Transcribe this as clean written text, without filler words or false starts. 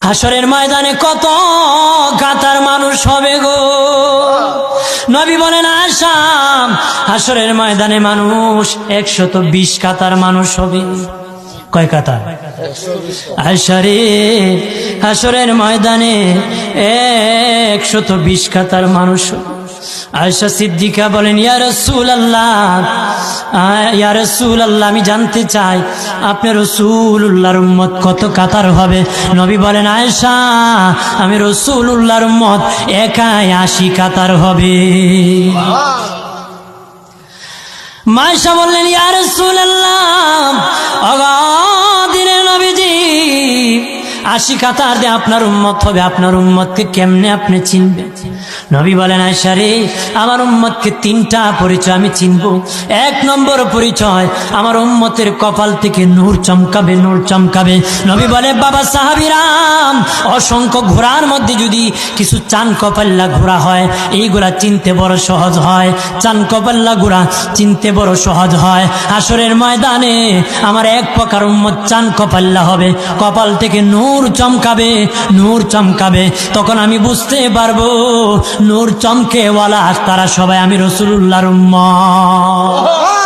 হাসরের ময়দানে কত কাতার মানুষ হবে গো। নবী বলেন আয়েশা, হাসরের ময়দানে মানুষ 120 কাতার মানুষ হবে। কয় কাতার? আয়েশা রে, হাসরের ময়দানে 120 কাতার মানুষ হবে। আয়েশা সিদ্দিকা বলেন ইয়া রাসূলুল্লাহ, ইয়া রাসূলুল্লাহ, আমি জানতে চাই আপনার রাসূলুল্লাহর উম্মত কত কাতার হবে? নবী বলেন আয়েশা, আমি রাসূলুল্লাহর উম্মত একাই 80 কাতার হবে। আয়েশা বললেন ইয়া রাসূলুল্লাহ, ওগো দিনের নবীজি, 80 কাতার দিয়ে আপনার উম্মত হবে, আপনার উম্মতকে কেমনে আপনি চিনবেন? নবী বলেন আয়েশা রে, আমার উম্মতকে 3টা পরিচয় আমি চিনব। 1 নম্বর পরিচয়, আমার উম্মতের কপাল থেকে নূর চমকাবে, নূর চমকাবে। নবী বলে বাবা সাহাবীরাম, অসংখ্য ঘোড়ার মধ্যে যদি কিছু চান কপাল্লা ঘোড়া হয়, এইগুলা চিনতে বড় সহজ হয়। চান কপাল্লা ঘোড়া চিনতে বড় সহজ হয়। হাসরের ময়দানে আমার 1 প্রকার উম্মত চান কপাল্লা হবে, কপাল থেকে নূর চমকাবে, নূর চমকাবে। তখন আমি বুঝতে পারবো নূর চমকেওয়ালা তারা সবাই আমি রাসূলুল্লাহর উম্মত।